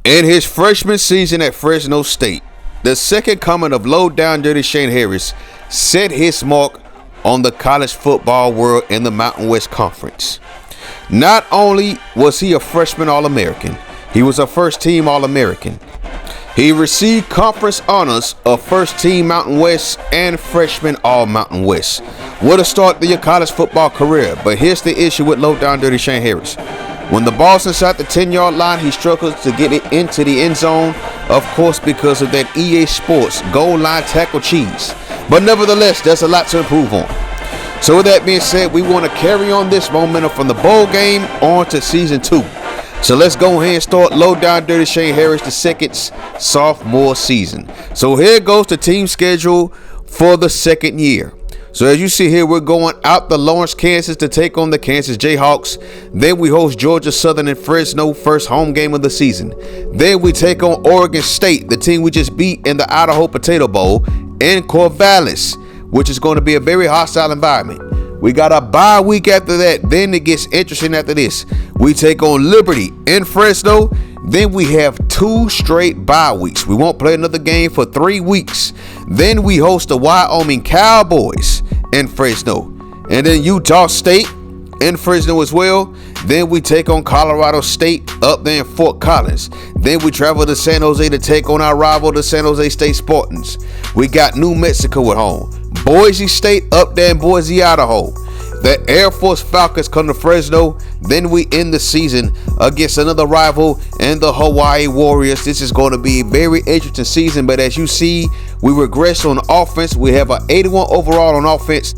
In his freshman season at Fresno State, the second coming of Low Down Dirty Shane Harris set his mark on the college football world in the Mountain West Conference. Not only was he a freshman All-American, he was a first-team All-American. He received conference honors of first-team Mountain West and freshman All-Mountain West. What a start to your college football career, but here's the issue with Low Down Dirty Shane Harris. When the ball's inside the 10-yard line, he struggles to get it into the end zone, of course, because of that EA Sports goal line tackle cheese. But nevertheless, there's a lot to improve on. So with that being said, we want to carry on this momentum from the bowl game on to season 2. So let's go ahead and start Low Down Dirty Shane Harris II's sophomore season. So here goes the team schedule for the second year. So as you see here, we're going out to Lawrence, Kansas to take on the Kansas JayHawks. Then we host Georgia Southern and Fresno, first home game of the season. Then we take on Oregon State, the team we just beat in the Idaho Potato Bowl, in Corvallis, which is going to be a very hostile environment. We got a bye week after that. Then it gets interesting after this. We take on Liberty in Fresno. Then we have 2 straight bye weeks. We won't play another game for 3 weeks. Then we host the Wyoming Cowboys in Fresno. And then Utah State in Fresno as well. Then we take on Colorado State up there in Fort Collins. Then we travel to San Jose to take on our rival, the San Jose State Spartans. We got New Mexico at home. Boise State up there in Boise, Idaho. The Air Force Falcons come to Fresno. Then we end the season against another rival and the Hawaii Warriors. This is going to be a very interesting season, but as you see, we regress on offense. We have an 81 overall on offense,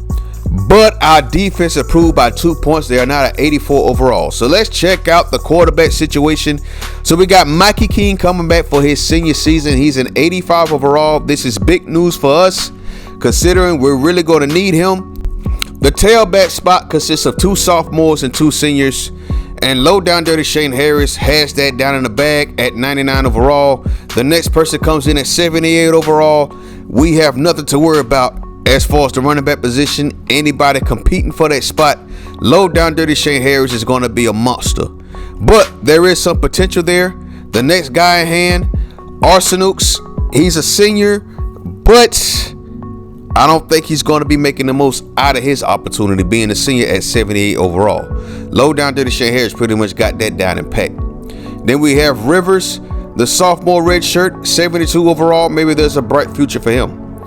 but our defense improved by 2 points. They are not at 84 overall. So let's check out the quarterback situation. So we got Mikey King coming back for his senior season. He's an 85 overall. This is big news for us, considering we're really going to need him. The tailback spot consists of 2 sophomores and 2 seniors, and Low Down Dirty Shane Harris has that down in the bag at 99 overall. The next person comes in at 78 overall. We have nothing to worry about as far as the running back position. Anybody competing for that spot, Low Down Dirty Shane Harris is going to be a monster. But there is some potential there. The next guy in hand, Arsenukes, he's a senior, but I don't think he's going to be making the most out of his opportunity being a senior at 78 overall. Low Down Dirty Shane Harris pretty much got that down in pack. Then we have Rivers, the sophomore red shirt, 72 overall. Maybe there's a bright future for him.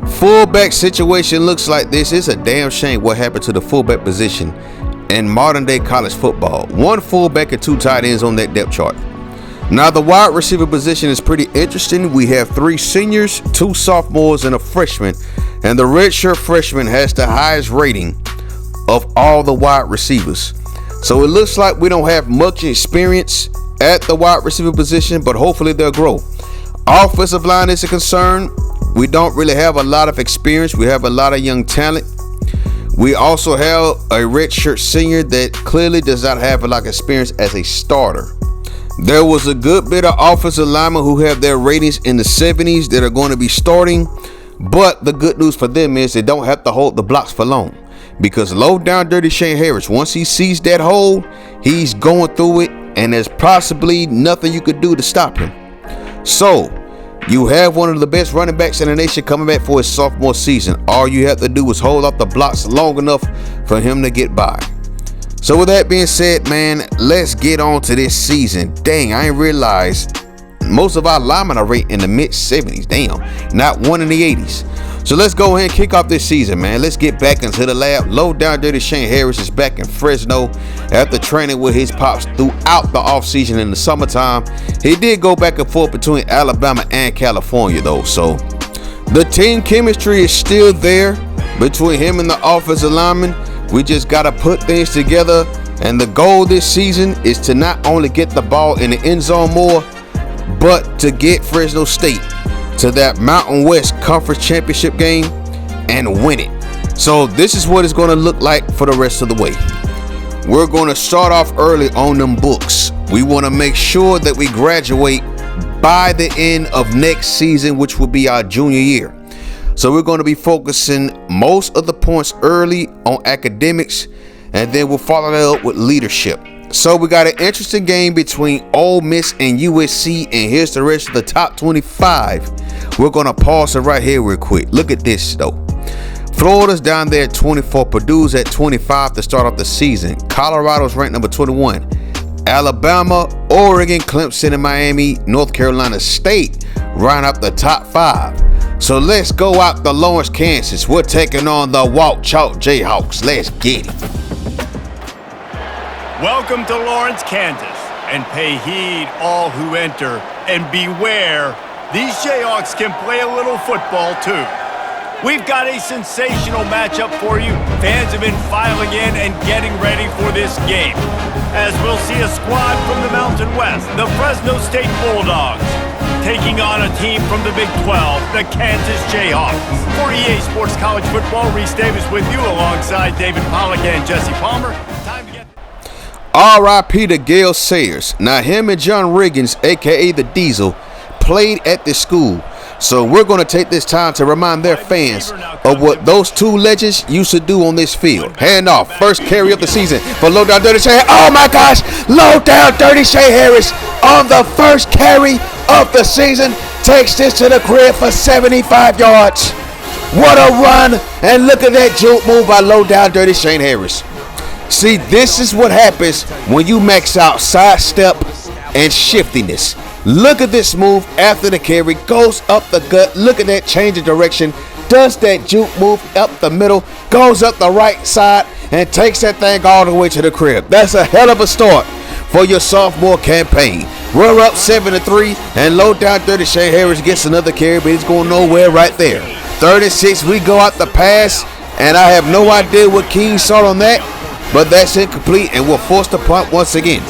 Fullback situation looks like this. It's a damn shame what happened to the fullback position in modern day college football. 1 fullback and 2 tight ends on that depth chart. Now the wide receiver position is pretty interesting. We have 3 seniors, 2 sophomores, and a freshman. And the redshirt freshman has the highest rating of all the wide receivers. So it looks like we don't have much experience at the wide receiver position, but hopefully they'll grow. Offensive line is a concern. We don't really have a lot of experience. We have a lot of young talent. We also have a redshirt senior that clearly does not have a lot of experience as a starter. There was a good bit of offensive linemen who have their ratings in the 70s that are going to be starting. But the good news for them is they don't have to hold the blocks for long, because Low Down Dirty Shane Harris, once he sees that hole, he's going through it, and there's possibly nothing you could do to stop him. So you have one of the best running backs in the nation coming back for his sophomore season. All you have to do is hold up the blocks long enough for him to get by. So with that being said, man, let's get on to this season. Dang, I ain't realized most of our linemen are rated in the mid 70s. Damn, not one in the 80s. So let's go ahead and kick off this season, man. Let's get back into the lab. Low Down Dirty Shane Harris is back in Fresno after training with his pops throughout the offseason in the summertime. He did go back and forth between Alabama and California, though. So the team chemistry is still there between him and the offensive lineman. We just got to put things together. And the goal this season is to not only get the ball in the end zone more, but to get Fresno State to that Mountain West Conference Championship game and win it. So this is what it's going to look like for the rest of the way. We're going to start off early on them books. We want to make sure that we graduate by the end of next season, which will be our junior year. So we're going to be focusing most of the points early on academics, and then we'll follow that up with leadership. So we got an interesting game between Ole Miss and USC, and here's the rest of the top 25. We're going to pause it right here real quick. Look at this, though. Florida's down there at 24. Purdue's at 25 to start off the season. Colorado's ranked number 21. Alabama, Oregon, Clemson, and Miami, North Carolina State round up the top 5. So let's go out to Lawrence, Kansas. We're taking on the Walk Chalk JayHawks. Let's get it. Welcome to Lawrence, Kansas, and pay heed all who enter, and beware, these Jayhawks can play a little football too. We've got a sensational matchup for you. Fans have been filing in and getting ready for this game, as we'll see a squad from the Mountain West, the Fresno State Bulldogs, taking on a team from the Big 12, the Kansas JayHawks. For EA Sports College Football, Reese Davis with you alongside David Pollack and Jesse Palmer. Time to get... R.I.P. to Gale Sayers. Now, him and John Riggins, a.k.a. the Diesel, played at this school. So we're going to take this time to remind their fans of what those two legends used to do on this field. Hand off. First carry of the season for Low Down Dirty Shay. Oh, my gosh. Low Down Dirty Shay Harris on the first carry of the season takes this to the crib for 75 yards. What a run. And look at that juke move by Low Down Dirty Shay Harris. See, this is what happens when you max out sidestep and shiftiness. Look at this move after the carry, goes up the gut. Look at that change of direction. Does that juke move up the middle, goes up the right side, and takes that thing all the way to the crib. That's a hell of a start for your sophomore campaign. We're up 7-3, and Low Down Dirty Shay Harris gets another carry, but he's going nowhere right there. 36, we go out the pass, and I have no idea what King saw on that, but that's incomplete, and we're forced to punt once again.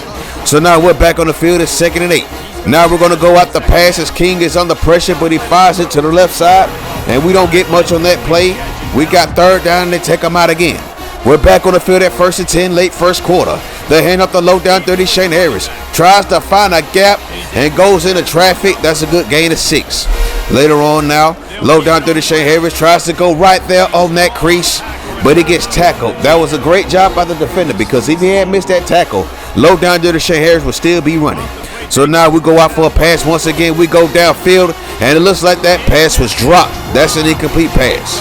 So now we're back on the field at 2nd and 8. Now we're going to go out the pass as King is under pressure, but he fires it to the left side, and we don't get much on that play. We got 3rd down, and they take him out again. We're back on the field at 1st and 10, late first quarter. They hand up the Low Down Dirty Shane Harris. Tries to find a gap and goes into traffic. That's a good gain of 6. Later on now, Low Down Dirty Shane Harris tries to go right there on that crease, but he gets tackled. That was a great job by the defender, because if he had missed that tackle, Low Down Dirty Shane Harris would still be running. So now we go out for a pass. Once again, we go downfield, and it looks like that pass was dropped. That's an incomplete pass.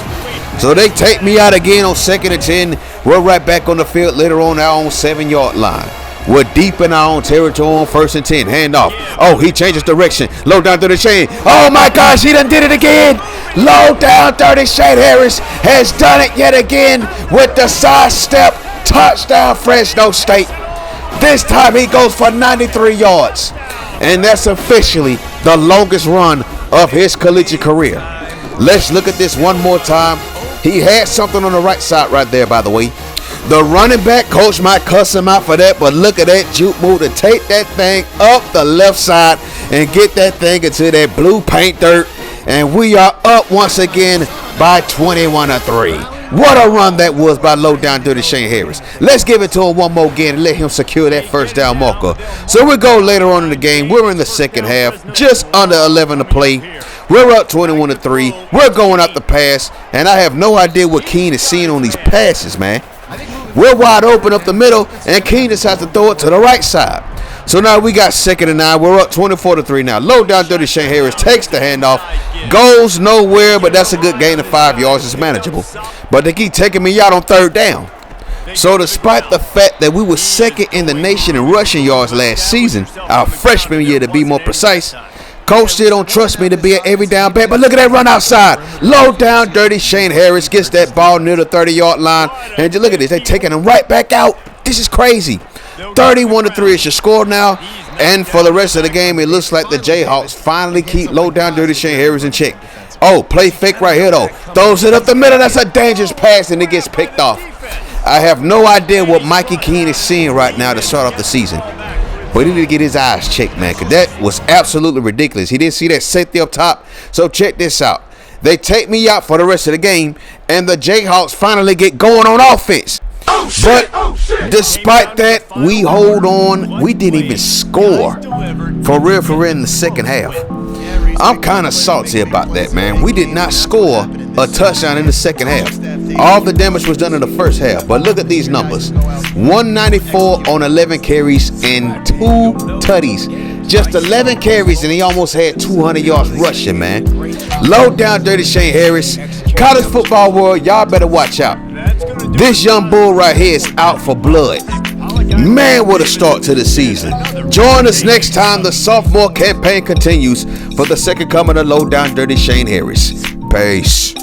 So they take me out again on 2nd and 10. We're right back on the field later on our own 7-yard line. We're deep in our own territory on 1st and 10. Handoff. Oh, he changes direction. Low down to the chain. Oh, my gosh, he done did it again. Low down 30. Shane Harris has done it yet again with the sidestep touchdown Fresno State. This time he goes for 93 yards. And that's officially the longest run of his collegiate career. Let's look at this one more time. He had something on the right side right there, by the way. The running back coach might cuss him out for that, but look at that juke move to take that thing up the left side and get that thing into that blue paint dirt. And we are up once again by 21-3. What a run that was by Low Down Dirty Shane Harris. Let's give it to him one more again and let him secure that first down marker. So we go later on in the game. We're in the second half, just under 11 to play. We're up 21-3. We're going up the pass, and I have no idea what Keene is seeing on these passes, man. We're wide open up the middle, and Keene decides to throw it to the right side. So now we got 2nd and 9. We're up 24-3 now. Low down Dirty Shane Harris takes the handoff, goes nowhere, but that's a good gain of 5 yards. It's manageable. But they keep taking me out on 3rd down. So despite the fact that we were 2nd in the nation in rushing yards last season, our freshman year to be more precise, coach still don't trust me to be an every down back. But look at that run outside. Low down Dirty Shane Harris gets that ball near the 30-yard line. And just look at this. They're taking him right back out. This is crazy. 31-3 is your score now. And for the rest of the game, it looks like the Jayhawks finally keep Low Down Dirty Shane Harris in check. Oh, play fake right here, though. Throws it up the middle. That's a dangerous pass, and it gets picked off. I have no idea what Mikey Keene is seeing right now to start off the season. But he need to get his eyes checked, man, because that was absolutely ridiculous. He didn't see that safety up top. So check this out. They take me out for the rest of the game, and the Jayhawks finally get going on offense. But despite that, we hold on. We didn't even score for real in the second half. I'm kind of salty about that, man. We did not score a touchdown in the second half. All the damage was done in the first half. But look at these numbers. 194 on 11 carries and 2 tutties. Just 11 carries and he almost had 200 yards rushing, man. Low down dirty Shane Harris. College football world, y'all better watch out. This young bull right here is out for blood. Man, what a start to the season. Join us next time the sophomore campaign continues for the second coming of Low Down Dirty Shane Harris. Peace.